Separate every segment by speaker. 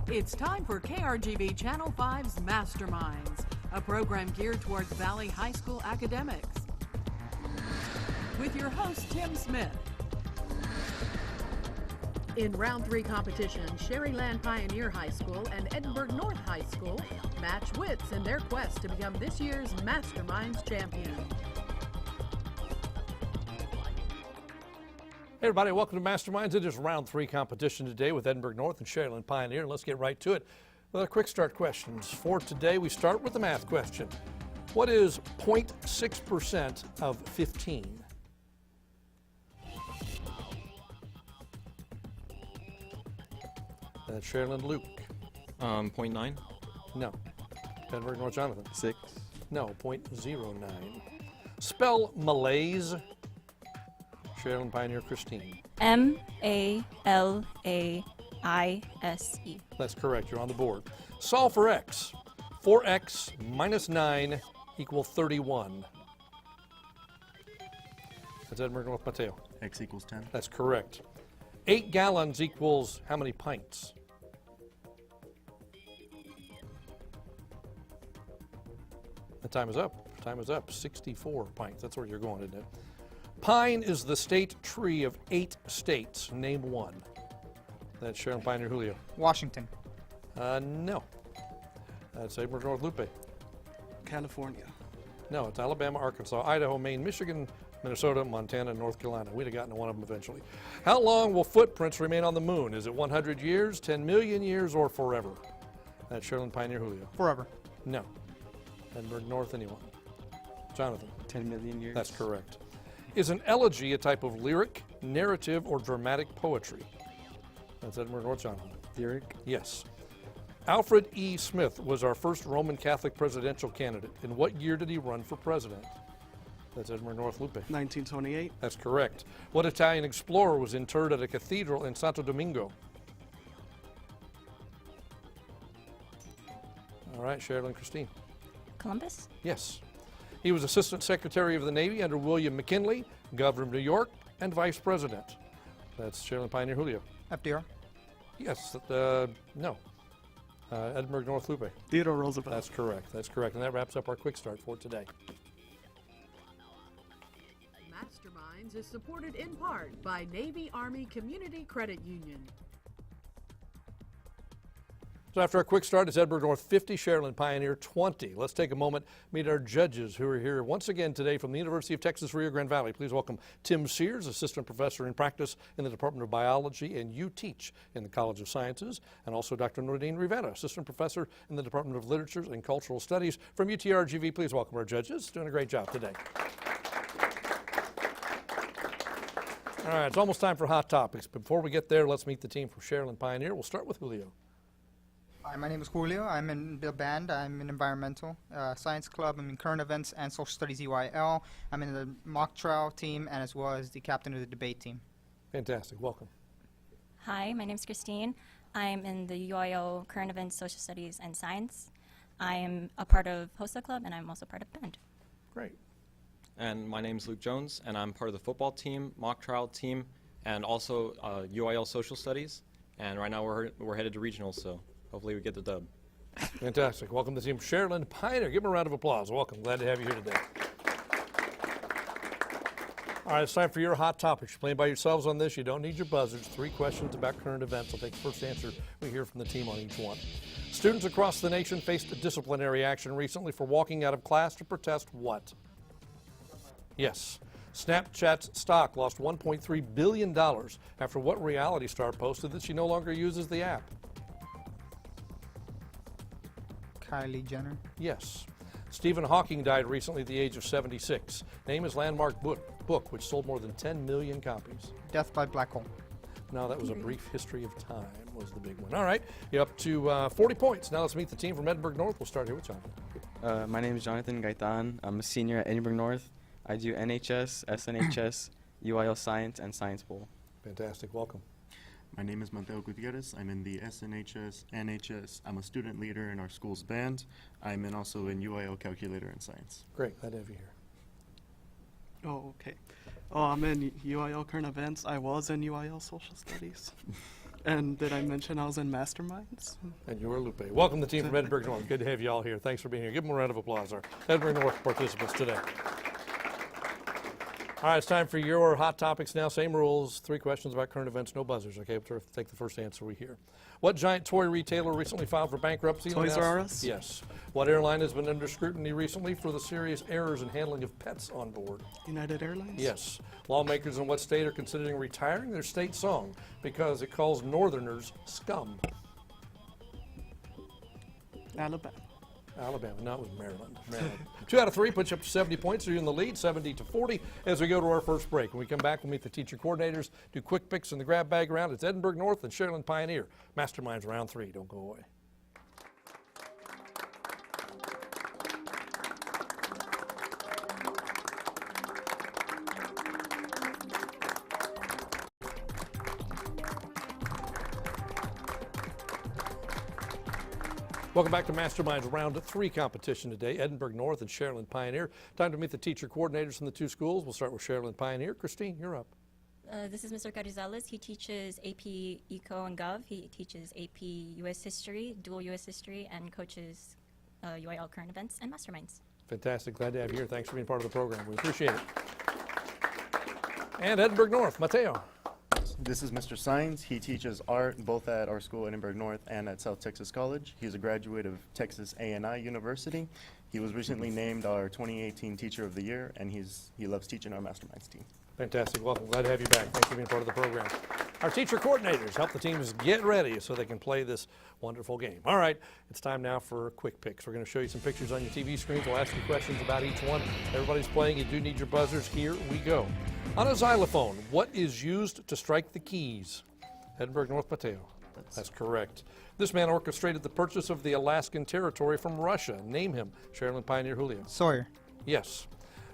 Speaker 1: It's time for KRGV Channel 5's Masterminds, a program geared towards Valley High School academics. With your host, Tim Smith. In Round 3 competition, Sharyland Pioneer High School and Edinburg North High School match wits in their quest to become this year's Masterminds champion.
Speaker 2: Hey everybody, welcome to Masterminds. It is Round 3 competition today with Edinburg North and Sharyland Pioneer. Let's get right to it with our quick start questions. For today, we start with the math question. What is 0.6% of 15? That's Sharyland Luke.
Speaker 3: 0.9.
Speaker 2: No. Edinburg North Jonathan.
Speaker 3: 6.
Speaker 2: No, 0.09. Spell malaise. Sharyland Pioneer Christine.
Speaker 4: M-A-L-A-I-S-E.
Speaker 2: That's correct. You're on the board. Solve for x. 4x minus 9 equals 31. That's Edinburg North Mateo.
Speaker 5: X equals 10.
Speaker 2: That's correct. 8 gallons equals how many pints? The time is up. Time is up. 64 pints. That's where you're going, isn't it? Pine is the state tree of 8 states. Name one. That's Sharyland Pioneer Julio.
Speaker 6: Washington.
Speaker 2: No. That's Edinburg North Lupe.
Speaker 5: California.
Speaker 2: No, it's Alabama, Arkansas, Idaho, Maine, Michigan, Minnesota, Montana, and North Carolina. We'd have gotten to one of them eventually. How long will footprints remain on the moon? Is it 100 years, 10 million years, or forever? That's Sharyland Pioneer Julio.
Speaker 6: Forever.
Speaker 2: No. Edinburg North, anyone? Jonathan.
Speaker 5: 10 million years.
Speaker 2: That's correct. Is an elegy a type of lyric, narrative, or dramatic poetry? That's Edinburg North, Jonathan.
Speaker 5: Lyric.
Speaker 2: Yes. Alfred E. Smith was our first Roman Catholic presidential candidate. In what year did he run for president? That's Edinburg North Lupe.
Speaker 5: 1928.
Speaker 2: That's correct. What Italian explorer was interred at a cathedral in Santo Domingo? All right, Sharyland Christine.
Speaker 4: Columbus?
Speaker 2: Yes. He was Assistant Secretary of the Navy under William McKinley, Governor of New York, and Vice President. That's Sharyland Pioneer Julio.
Speaker 6: FDR.
Speaker 2: Yes. No. Edinburg North Lupe.
Speaker 5: Theodore Roosevelt.
Speaker 2: That's correct. That's correct. And that wraps up our quick start for today.
Speaker 1: Masterminds is supported in part by Navy Army Community Credit Union.
Speaker 2: So after our quick start, it's Edinburg North 50, Sharyland Pioneer 20. Let's take a moment, meet our judges who are here once again today from the University of Texas Rio Grande Valley. Please welcome Tim Sears, Assistant Professor in Practice in the Department of Biology, and you teach in the College of Sciences, and also Dr. Nordine Rivera, Assistant Professor in the Department of Literature and Cultural Studies from UTRGV. Please welcome our judges. Doing a great job today. All right, it's almost time for Hot Topics. Before we get there, let's meet the team from Sharyland Pioneer. We'll start with Julio.
Speaker 6: Hi, my name is Julio. I'm in the band. I'm in environmental science club. I'm in current events and social studies UIL. I'm in the mock trial team and as well as the captain of the debate team.
Speaker 2: Fantastic. Welcome.
Speaker 4: Hi, my name is Christine. I'm in the UIO Current Events, Social Studies, and Science. I am a part of HOSA Club, and I'm also part of band.
Speaker 2: Great.
Speaker 3: And my name is Luke Jones, and I'm part of the football team, mock trial team, and also UIL Social Studies. And right now we're headed to regionals, so hopefully we get the dub.
Speaker 2: Fantastic. Welcome to the team Sharyland Pioneer. Give them a round of applause. Welcome. Glad to have you here today. All right, it's time for your hot topics. You're playing by yourselves on this. You don't need your buzzers. 3 questions about current events. I'll take the first answer we hear from the team on each one. Students across the nation faced a disciplinary action recently for walking out of class to protest what? Yes. Snapchat's stock lost $1.3 billion after what reality star posted that she no longer uses the app?
Speaker 6: Kylie Jenner.
Speaker 2: Yes. Stephen Hawking died recently at the age of 76. Name his landmark book, which sold more than 10 million copies.
Speaker 6: Death by Black Hole.
Speaker 2: No, that was A Brief History of Time was the big one. All right, you're up to 40 points. Now let's meet the team from Edinburg North. We'll start here with Jonathan.
Speaker 7: My name is Jonathan Gaitan. I'm a senior at Edinburg North. I do NHS, SNHS, UIL Science, and Science Bowl.
Speaker 2: Fantastic. Welcome.
Speaker 5: My name is Mateo Gutierrez. I'm in the SNHS, NHS. I'm a student leader in our school's band. I'm also in UIL Calculator and Science.
Speaker 2: Great. Glad to have you here.
Speaker 8: Oh, okay. I'm in UIL Current Events. I was in UIL Social Studies. And did I mention I was in Masterminds?
Speaker 2: And you are Lupe. Welcome the team from Edinburg North. Good to have you all here. Thanks for being here. Give them a round of applause, our Edinburg North participants today. All right, it's time for your hot topics now. Same rules. 3 questions about current events, no buzzers. Okay, we'll take the first answer we hear. What giant toy retailer recently filed for bankruptcy?
Speaker 8: Toys R Us?
Speaker 2: Yes. What airline has been under scrutiny recently for the serious errors in handling of pets on board?
Speaker 8: United Airlines?
Speaker 2: Yes. Lawmakers in what state are considering retiring their state song because it calls Northerners scum?
Speaker 8: Alabama.
Speaker 2: Alabama. No, it was Maryland. 2 out of 3 puts you up to 70 points. So you're in the lead, 70-40, as we go to our first break. When we come back, we'll meet the teacher coordinators, do quick picks in the grab bag round. It's Edinburg North and Sharyland Pioneer. Masterminds round 3. Don't go away. Welcome back to Masterminds Round 3 competition today. Edinburg North and Sharyland Pioneer. Time to meet the teacher coordinators from the 2 schools. We'll start with Sharyland Pioneer. Christine, you're up.
Speaker 4: This is Mr. Carizales. He teaches AP Eco and Gov. He teaches AP U.S. History, dual U.S. History, and coaches UIL Current Events and Masterminds.
Speaker 2: Fantastic. Glad to have you here. Thanks for being part of the program. We appreciate it. And Edinburg North, Mateo.
Speaker 5: This is Mr. Sines. He teaches art both at our school, Edinburg North, and at South Texas College. He's a graduate of Texas A&I University. He was recently named our 2018 Teacher of the Year, and he loves teaching our Masterminds team.
Speaker 2: Fantastic. Welcome. Glad to have you back. Thanks for being part of the program. Our teacher coordinators help the teams get ready so they can play this wonderful game. All right, it's time now for quick picks. We're going to show you some pictures on your TV screens. We'll ask you questions about each one. Everybody's playing. You do need your buzzers. Here we go. On a xylophone, what is used to strike the keys? Edinburg North, Mateo. That's correct. This man orchestrated the purchase of the Alaskan territory from Russia. Name him. Sharyland Pioneer Julio.
Speaker 6: Sawyer.
Speaker 2: Yes.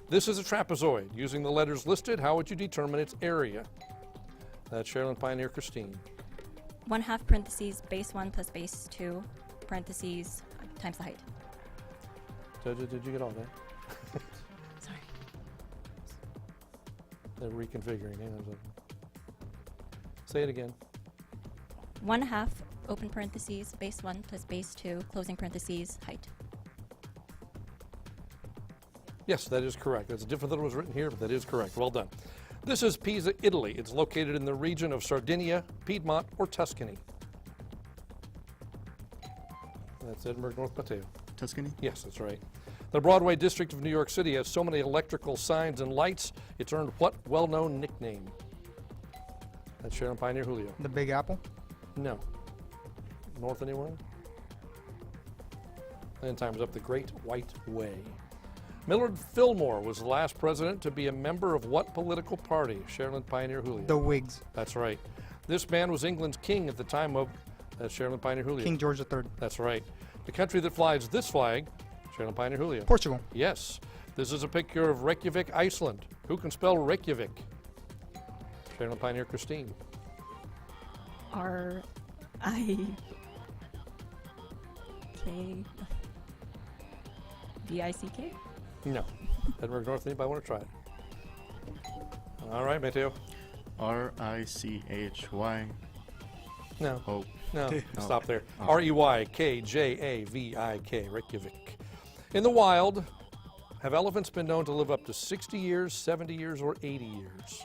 Speaker 2: This is a trapezoid. Using the letters listed, how would you determine its area? That's Sharyland Pioneer Christine.
Speaker 4: 1/2 parentheses base 1 plus base 2 parentheses times the height.
Speaker 2: Did you get all that?
Speaker 4: Sorry.
Speaker 2: They're reconfiguring. Hang on a second. Say it again.
Speaker 4: 1/2 open parentheses base 1 plus base 2 closing parentheses height.
Speaker 2: Yes, that is correct. That's different than what was written here, but that is correct. Well done. This is Pisa, Italy. It's located in the region of Sardinia, Piedmont, or Tuscany. That's Edinburg North, Mateo.
Speaker 5: Tuscany?
Speaker 2: Yes, that's right. The Broadway district of New York City has so many electrical signs and lights, it's earned what well-known nickname? That's Sharyland Pioneer Julio.
Speaker 6: The Big Apple.
Speaker 2: No. North, anyone? And time's up. The Great White Way. Millard Fillmore was the last president to be a member of what political party? Sharyland Pioneer Julio.
Speaker 6: The Whigs.
Speaker 2: That's right. This man was England's king at the time of Sharyland Pioneer Julio.
Speaker 6: King George III.
Speaker 2: That's right. The country that flies this flag, Sharyland Pioneer Julio.
Speaker 6: Portugal.
Speaker 2: Yes. This is a picture of Reykjavik, Iceland. Who can spell Reykjavik? Sharyland Pioneer Christine.
Speaker 4: R-I-K-V-I-C-K?
Speaker 2: No. Edinburg North, anybody want to try it? All right, Mateo.
Speaker 5: R-I-C-H-Y.
Speaker 2: No.
Speaker 5: Oh.
Speaker 2: No.
Speaker 5: No.
Speaker 2: Stop there.
Speaker 5: Oh.
Speaker 2: R-E-Y-K-J-A-V-I-K, Reykjavik. In the wild, have elephants been known to live up to 60 years, 70 years, or 80 years?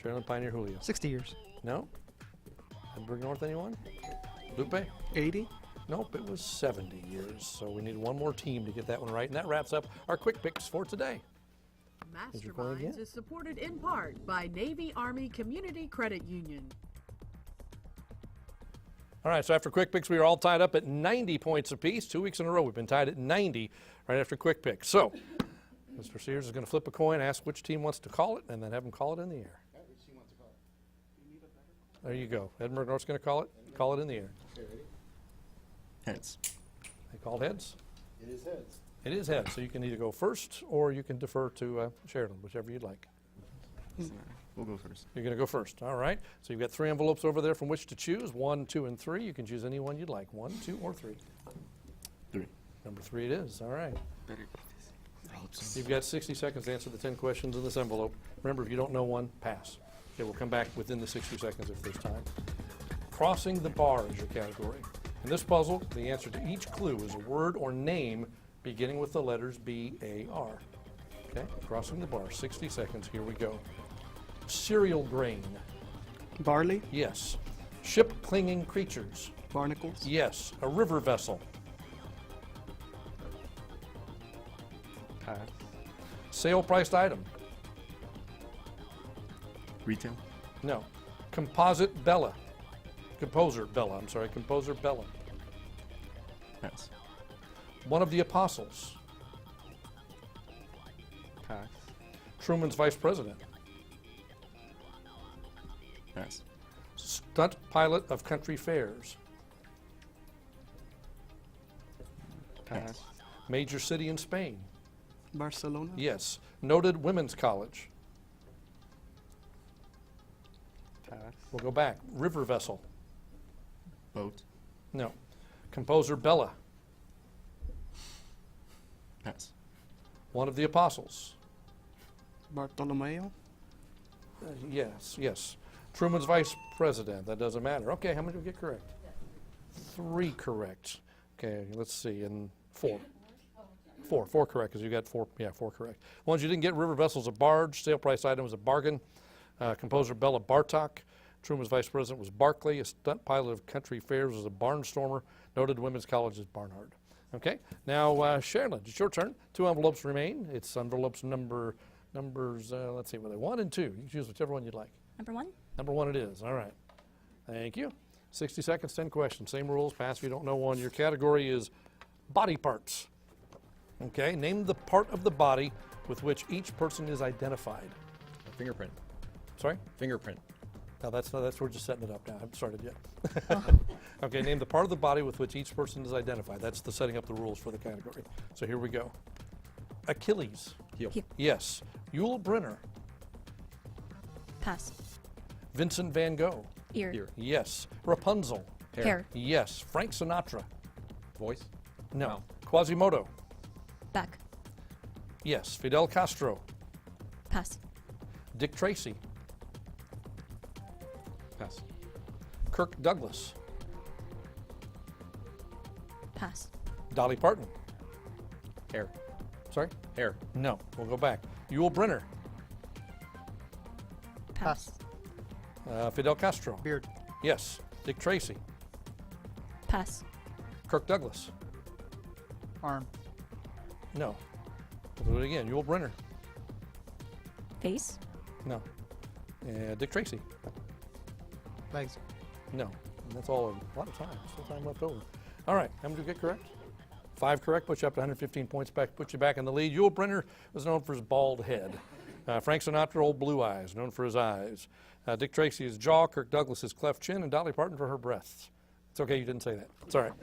Speaker 2: Sharyland Pioneer Julio.
Speaker 6: 60 years.
Speaker 2: No? Edinburg North, anyone? Lupe?
Speaker 8: 80?
Speaker 2: Nope, it was 70 years. So we need one more team to get that one right. And that wraps up our quick picks for today. your point again?
Speaker 1: Masterminds is supported in part by Navy Army Community Credit Union.
Speaker 2: All right, so after quick picks, we are all tied up at 90 points apiece. 2 weeks in a row, we've been tied at 90 right after quick picks. So, Mr. Sears is going to flip a coin, ask which team wants to call it, and then have them call it in the air. There you go. Edinburg North's going to call it in the air.
Speaker 5: Heads.
Speaker 2: They called heads?
Speaker 9: It is heads.
Speaker 2: It is heads, so you can either go first or you can defer to Sharyland, whichever you'd like.
Speaker 5: We'll go first.
Speaker 2: You're going to go first. All right. So you've got 3 envelopes over there from which to choose. 1, 2, and 3. You can choose any one you'd like. 1, 2, or 3.
Speaker 5: 3.
Speaker 2: Number 3 it is. All right. You've got 60 seconds to answer the 10 questions in this envelope. Remember, if you don't know one, pass. Okay, we'll come back within the 60 seconds if there's time. Crossing the bar is your category. In this puzzle, the answer to each clue is a word or name beginning with the letters B-A-R. Okay, crossing the bar, 60 seconds, here we go. Cereal grain,
Speaker 8: Barley.
Speaker 2: yes. Ship-clinging creatures,
Speaker 8: Barnacles.
Speaker 2: yes. A river vessel,
Speaker 7: Pass.
Speaker 2: sale-priced item,
Speaker 5: Retail.
Speaker 2: no. Composer Bella, composer Bella.
Speaker 5: Pass.
Speaker 2: One of the apostles,
Speaker 7: Pass.
Speaker 2: Truman's vice president,
Speaker 5: Pass.
Speaker 2: stunt pilot of country fairs,
Speaker 7: Pass.
Speaker 2: major city in Spain,
Speaker 8: Barcelona.
Speaker 2: yes. Noted women's college,
Speaker 7: Pass.
Speaker 2: we'll go back. River vessel,
Speaker 5: Boat.
Speaker 2: no. Composer Bella,
Speaker 5: Pass.
Speaker 2: one of the apostles,
Speaker 8: Bartolomeo.
Speaker 2: yes. Truman's vice president, that doesn't matter. Okay, how many did we get correct? 3 correct. Okay, let's see, and 4. 4 correct, because you got 4 correct. Ones you didn't get, river vessels a barge, sale price item was a bargain, composer Bella Bartok, Truman's vice president was Barclay, a stunt pilot of country fairs was a barnstormer, noted women's college is Barnard. Okay, now Sharyland, it's your turn. 2 envelopes remain. It's envelopes numbers, let's see, were they 1 and 2? You can choose whichever one you'd like.
Speaker 4: Number 1.
Speaker 2: Number 1 it is, all right. Thank you. 60 seconds, 10 questions, same rules, pass if you don't know one. Your category is body parts. Okay, name the part of the body with which each person is identified.
Speaker 3: Fingerprint.
Speaker 2: Sorry?
Speaker 3: Fingerprint.
Speaker 2: No, we're just setting it up now. I haven't started yet. Okay, name the part of the body with which each person is identified. That's the setting up the rules for the category. So here we go. Achilles.
Speaker 3: Heel.
Speaker 4: Heel.
Speaker 2: Yes. Yul Brynner.
Speaker 4: Pass.
Speaker 2: Vincent van Gogh.
Speaker 4: Ear.
Speaker 3: Ear.
Speaker 2: Yes. Rapunzel.
Speaker 4: Hair.
Speaker 2: Yes. Frank Sinatra.
Speaker 3: Voice.
Speaker 2: No.
Speaker 3: Mouth.
Speaker 2: Quasimodo.
Speaker 4: Back.
Speaker 2: Yes. Fidel Castro.
Speaker 4: Pass.
Speaker 2: Dick Tracy.
Speaker 3: Pass.
Speaker 2: Kirk Douglas.
Speaker 4: Pass.
Speaker 2: Dolly Parton.
Speaker 3: Hair.
Speaker 2: Sorry?
Speaker 3: Hair.
Speaker 2: No. We'll go back. Yul Brynner.
Speaker 4: Pass.
Speaker 2: Fidel Castro.
Speaker 6: Beard.
Speaker 2: Yes. Dick Tracy.
Speaker 4: Pass.
Speaker 2: Kirk Douglas.
Speaker 6: Arm.
Speaker 2: No. We'll do it again. Yul Brynner.
Speaker 4: Face.
Speaker 2: No. Dick Tracy.
Speaker 6: Legs.
Speaker 2: No. And that's all a lot of time. Still time left over. All right. How many did you get correct? 5 correct. Puts you up to 115 points back. Puts you back in the lead. Yul Brynner was known for his bald head. Frank Sinatra, old blue eyes, known for his eyes. Dick Tracy, his jaw. Kirk Douglas, his cleft chin. And Dolly Parton for her breasts. It's okay. You didn't say that. It's all right.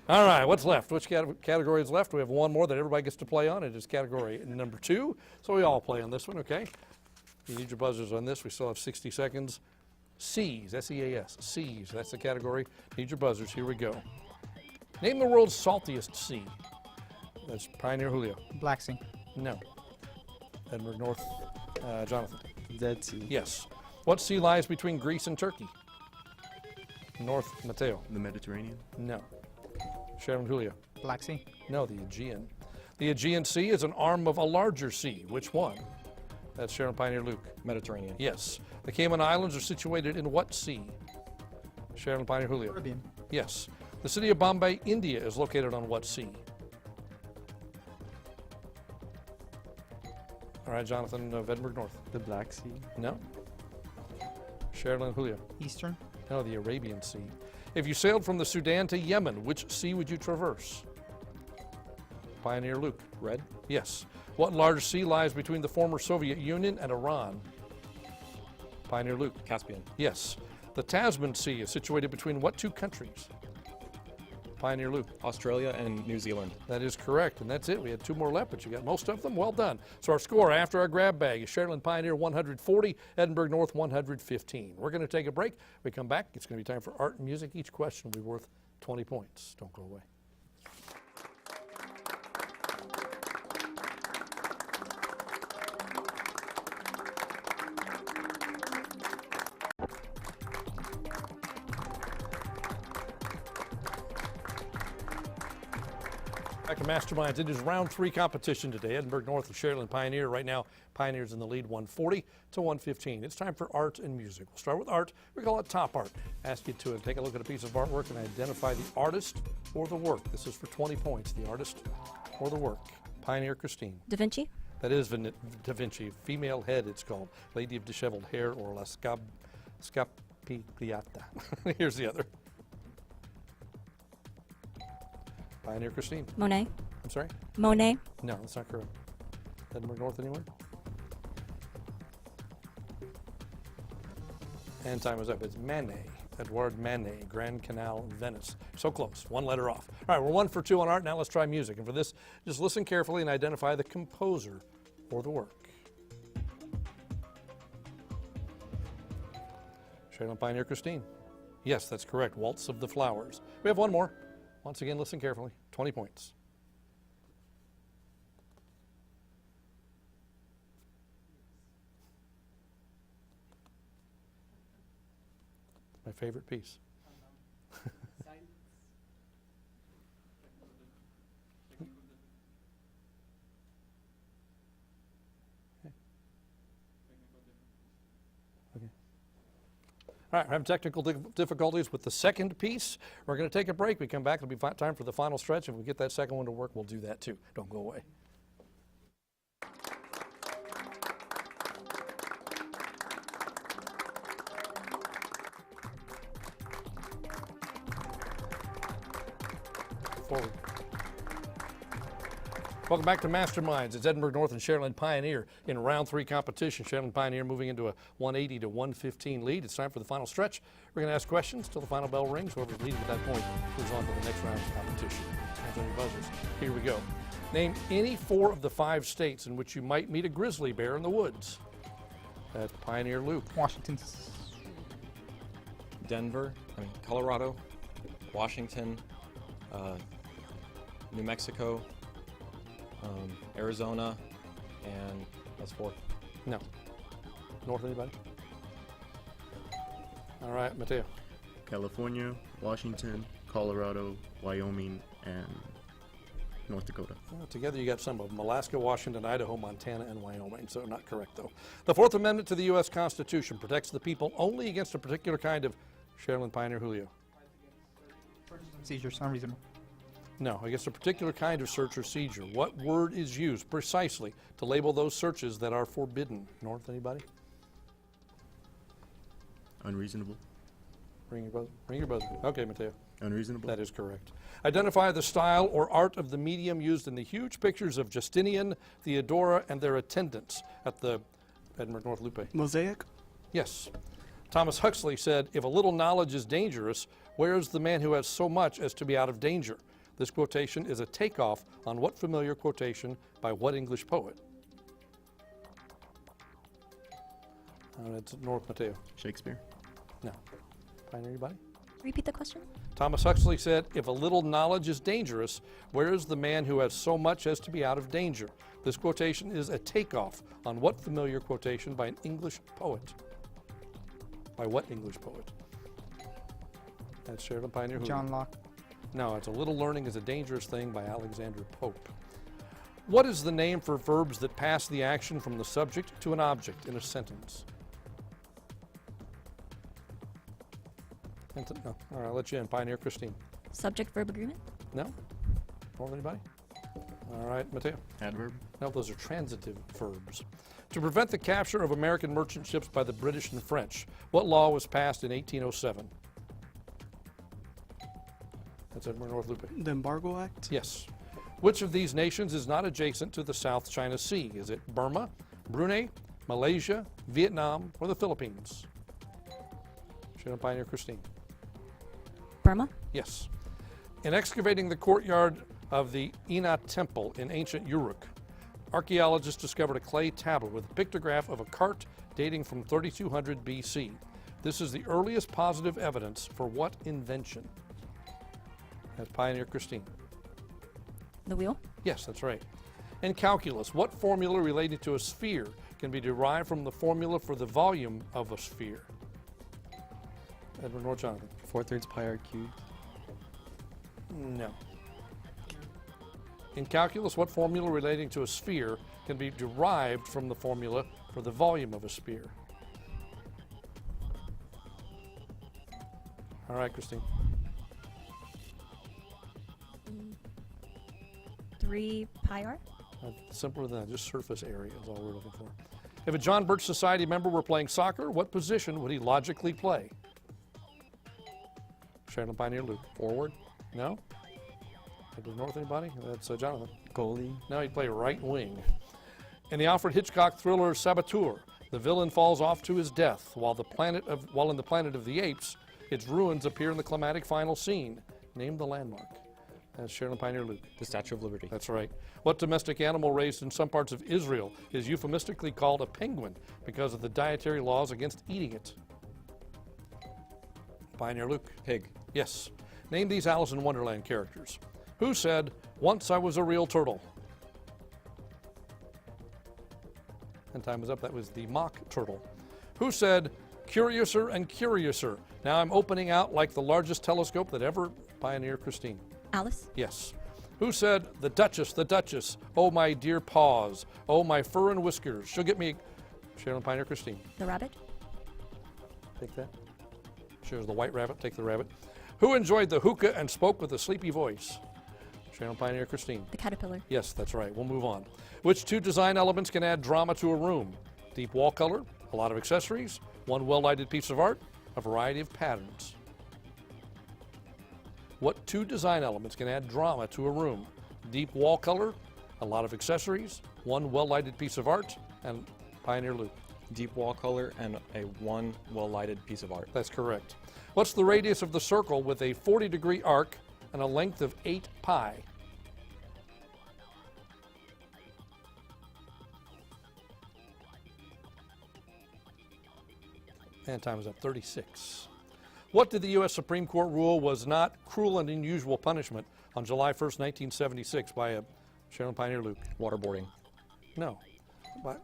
Speaker 2: All right. What's left? Which category is left? We have one more that everybody gets to play on. It is category number 2. So we all play on this one, okay? You need your buzzers on this. We still have 60 seconds. Seas, S-E-A-S, seas, that's the category. Need your buzzers, here we go. Name the world's saltiest sea. That's Pioneer Julio.
Speaker 6: Black Sea.
Speaker 2: No. Edinburg North, Jonathan.
Speaker 7: Dead Sea.
Speaker 2: Yes. What sea lies between Greece and Turkey? North, Mateo.
Speaker 5: The Mediterranean.
Speaker 2: No. Sharyland Julio.
Speaker 6: Black Sea.
Speaker 2: No, the Aegean. The Aegean Sea is an arm of a larger sea. Which one? That's Sharyland Pioneer Luke.
Speaker 3: Mediterranean.
Speaker 2: Yes. The Cayman Islands are situated in what sea? Sharyland Pioneer Julio.
Speaker 6: Caribbean.
Speaker 2: Yes. The city of Bombay, India is located on what sea? All right, Jonathan of Edinburg North.
Speaker 7: The Black Sea.
Speaker 2: No. Sharyland Julio.
Speaker 6: Eastern.
Speaker 2: No, the Arabian Sea. If you sailed from the Sudan to Yemen, which sea would you traverse? Pioneer Luke.
Speaker 3: Red.
Speaker 2: Yes. What large sea lies between the former Soviet Union and Iran? Pioneer Luke.
Speaker 3: Caspian.
Speaker 2: Yes. The Tasman Sea is situated between what 2 countries? Pioneer Luke.
Speaker 3: Australia and New Zealand.
Speaker 2: That is correct, and that's it. We had 2 more left, but you got most of them. Well done. So our score after our grab bag is Sharyland Pioneer 140, Edinburg North 115. We're going to take a break. We come back. It's going to be time for art and music. Each question will be worth 20 points. Don't go away. Back to Masterminds. It is round 3 competition today. Edinburg North and Sharyland Pioneer. Right now, Pioneer's in the lead 140 to 115. It's time for art and music. We'll start with art. We call it top art. Ask you to take a look at a piece of artwork and identify the artist or the work. This is for 20 points. The artist or the work. Pioneer Christine.
Speaker 4: Da Vinci.
Speaker 2: That is Da Vinci. Female head, it's called. Lady of disheveled hair, or La Scapigliata. Here's the other. Pioneer Christine.
Speaker 4: Monet.
Speaker 2: I'm sorry?
Speaker 4: Monet.
Speaker 2: No, that's not correct. Edinburg North anywhere? And time is up. It's Manet. Edouard Manet, Grand Canal, Venice. So close. One letter off. All right, we're 1 for 2 on art. Now let's try music. And for this, just listen carefully and identify the composer or the work. Sharyland Pioneer Christine. Yes, that's correct. Waltz of the Flowers. We have one more. Once again, listen carefully. 20 points. My favorite piece. All right, we're having technical difficulties with the second piece. We're going to take a break. We come back. It'll be time for the final stretch. If we get that second one to work, we'll do that too. Don't go away. Forward. Welcome back to Masterminds. It's Edinburg North and Sharyland Pioneer in round 3 competition. Sharyland Pioneer moving into a 180 to 115 lead. It's time for the final stretch. We're going to ask questions till the final bell rings. Whoever's leading at that point moves on to the next round of competition. Hands on your buzzers. Here we go. Name any 4 of the 5 states in which you might meet a grizzly bear in the woods. That's Pioneer Luke.
Speaker 6: Washington.
Speaker 3: Colorado, Washington, New Mexico, Arizona, and that's 4.
Speaker 2: No. North, anybody? All right, Mateo.
Speaker 5: California, Washington, Colorado, Wyoming, and North Dakota.
Speaker 2: Well, together you got some of them. Alaska, Washington, Idaho, Montana, and Wyoming. So not correct, though. The 4th Amendment to the U.S. Constitution protects the people only against a particular kind of Sharyland Pioneer Julio.
Speaker 6: Seizures, unreasonable.
Speaker 2: No, against a particular kind of search or seizure. What word is used precisely to label those searches that are forbidden? North, anybody?
Speaker 5: Unreasonable.
Speaker 2: Ring your buzzer. Ring your buzzer. Okay, Mateo.
Speaker 5: Unreasonable.
Speaker 2: That is correct. Identify the style or art of the medium used in the huge pictures of Justinian, Theodora, and their attendants at the Edinburg North Lupe.
Speaker 8: Mosaic.
Speaker 2: Yes. Thomas Huxley said, if a little knowledge is dangerous, where is the man who has so much as to be out of danger? This quotation is a takeoff on what familiar quotation by what English poet? It's North, Mateo.
Speaker 5: Shakespeare.
Speaker 2: No. Find anybody?
Speaker 4: Repeat the question.
Speaker 2: Thomas Huxley said, if a little knowledge is dangerous, where is the man who has so much as to be out of danger? This quotation is a takeoff on what familiar quotation by an English poet? By what English poet? That's Sharyland Pioneer.
Speaker 6: John Locke.
Speaker 2: No, it's A Little Learning is a Dangerous Thing by Alexander Pope. What is the name for verbs that pass the action from the subject to an object in a sentence? No. All right, I'll let you in. Pioneer Christine.
Speaker 4: Subject-verb agreement.
Speaker 2: No? More than anybody? All right, Mateo.
Speaker 5: Adverb.
Speaker 2: No, those are transitive verbs. To prevent the capture of American merchant ships by the British and French, what law was passed in 1807? That's Edinburg North Lupe.
Speaker 8: The Embargo Act.
Speaker 2: Yes. Which of these nations is not adjacent to the South China Sea? Is it Burma, Brunei, Malaysia, Vietnam, or the Philippines? Sharyland Pioneer Christine.
Speaker 4: Burma.
Speaker 2: Yes. In excavating the courtyard of the Ina Temple in ancient Uruk, archaeologists discovered a clay tablet with a pictograph of a cart dating from 3200 BC. This is the earliest positive evidence for what invention? That's Pioneer Christine.
Speaker 4: The wheel.
Speaker 2: Yes, that's right. In calculus, what formula relating to a sphere can be derived from the formula for the volume of a sphere? Edward North Jonathan.
Speaker 7: 4/3 pi r cubed.
Speaker 2: No. In calculus, what formula relating to a sphere can be derived from the formula for the volume of a sphere? All right, Christine.
Speaker 4: 3 pi r.
Speaker 2: Simpler than that, just surface area is all we're looking for. If a John Birch Society member were playing soccer, what position would he logically play? Sharyland Pioneer Luke.
Speaker 3: Forward.
Speaker 2: No? Edinburg North, anybody? That's Jonathan.
Speaker 7: Goalie.
Speaker 2: Now he'd play right wing. In the Alfred Hitchcock thriller Saboteur, the villain falls off to his death while in the Planet of the Apes, its ruins appear in the climactic final scene. Name the landmark. That's Sharyland Pioneer Luke.
Speaker 3: The Statue of Liberty.
Speaker 2: That's right. What domestic animal raised in some parts of Israel is euphemistically called a penguin because of the dietary laws against eating it? Pioneer Luke.
Speaker 3: Pig.
Speaker 2: Yes. Name these Alice in Wonderland characters. Who said, "Once I was a real turtle"? And time was up. That was the mock turtle. Who said, "Curiouser and curiouser"? Now I'm opening out like the largest telescope that ever. Pioneer Christine.
Speaker 4: Alice.
Speaker 2: Yes. Who said, "The Duchess, oh my dear paws, oh my fur and whiskers, she'll get me"? Sharyland Pioneer Christine.
Speaker 4: The rabbit.
Speaker 2: Take that. Shows the white rabbit, take the rabbit. Who enjoyed the hookah and spoke with a sleepy voice? Sharyland Pioneer Christine.
Speaker 4: The caterpillar.
Speaker 2: Yes, that's right. We'll move on. Which two design elements can add drama to a room? Deep wall color, a lot of accessories, one well-lighted piece of art, a variety of patterns. What two design elements can add drama to a room? Deep wall color, a lot of accessories, one well-lighted piece of art, and Pioneer Luke.
Speaker 3: Deep wall color and a one well-lighted piece of art.
Speaker 2: That's correct. What's the radius of the circle with a 40-degree arc and a length of 8 pi? And time is up, 36. What did the U.S. Supreme Court rule was not cruel and unusual punishment on July 1st, 1976 by a Sharyland Pioneer Luke?
Speaker 3: Waterboarding.
Speaker 2: No. By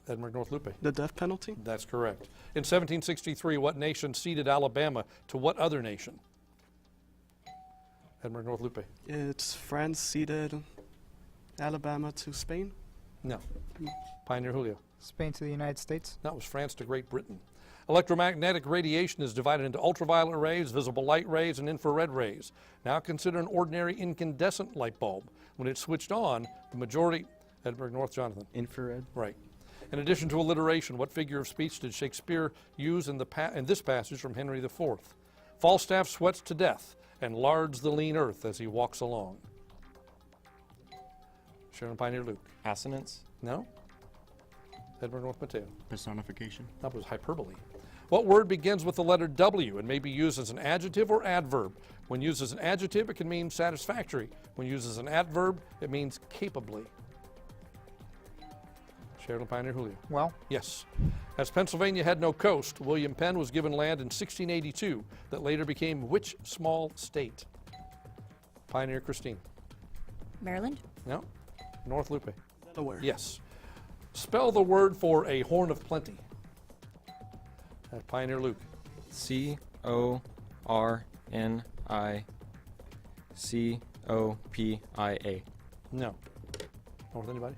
Speaker 2: Edinburg North Lupe.
Speaker 8: The death penalty?
Speaker 2: That's correct. In 1763, what nation ceded Alabama to what other nation? Edinburg North Lupe.
Speaker 8: It's France ceded Alabama to Spain?
Speaker 2: No. Pioneer Julio.
Speaker 6: Spain to the United States.
Speaker 2: That was France to Great Britain. Electromagnetic radiation is divided into ultraviolet rays, visible light rays, and infrared rays. Now consider an ordinary incandescent light bulb. When it's switched on, the majority, Edinburg North, Jonathan.
Speaker 7: Infrared.
Speaker 2: Right. In addition to alliteration, what figure of speech did Shakespeare use in this passage from Henry IV? Falstaff sweats to death and lards the lean earth as he walks along. Sharyland Pioneer Luke.
Speaker 3: Assonance.
Speaker 2: No? Edinburg North Mateo.
Speaker 5: Personification.
Speaker 2: That was hyperbole. What word begins with the letter W and may be used as an adjective or adverb? When used as an adjective, it can mean satisfactory. When used as an adverb, it means capably. Sharyland Pioneer Julio.
Speaker 6: Well,
Speaker 2: Yes. As Pennsylvania had no coast, William Penn was given land in 1682 that later became which small state? Pioneer Christine.
Speaker 4: Maryland.
Speaker 2: No? North Lupe.
Speaker 8: Delaware.
Speaker 2: Yes. Spell the word for a horn of plenty. Pioneer Luke.
Speaker 3: C-O-R-N-I-C-O-P-I-A.
Speaker 2: No. North anybody?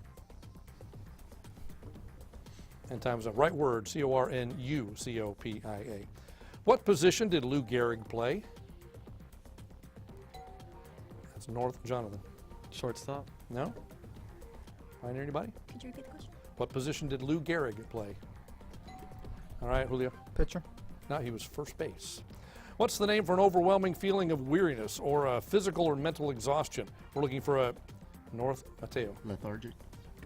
Speaker 2: And time's up. Right word, C-O-R-N-U-C-O-P-I-A. What position did Lou Gehrig play? That's North Jonathan.
Speaker 7: Shortstop.
Speaker 2: No? Pioneer anybody?
Speaker 4: Could you repeat the question?
Speaker 2: What position did Lou Gehrig play? All right, Julio.
Speaker 6: pitcher.
Speaker 2: No, he was first base. What's the name for an overwhelming feeling of weariness or a physical or mental exhaustion? We're looking for a North Mateo.
Speaker 5: Lethargic.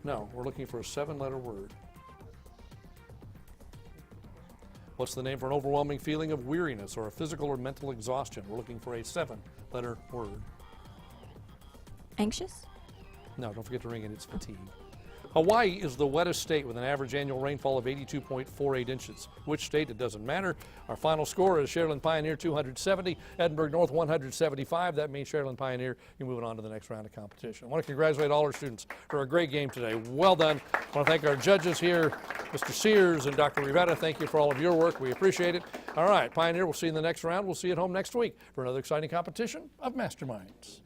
Speaker 2: No, we're looking for a 7-letter word. What's the name for an overwhelming feeling of weariness or a physical or mental exhaustion? We're looking for a 7-letter word.
Speaker 4: Anxious.
Speaker 2: No, don't forget to ring it. It's fatigue. Hawaii is the wettest state with an average annual rainfall of 82.48 inches. Which state? It doesn't matter. Our final score is Sharyland Pioneer 270, Edinburg North 175. That means Sharyland Pioneer, you're moving on to the next round of competition. I want to congratulate all our students for a great game today. Well done. I want to thank our judges here, Mr. Sears and Dr. Rivetta. Thank you for all of your work. We appreciate it. All right, Pioneer, we'll see you in the next round. We'll see you at home next week for another exciting competition of Masterminds.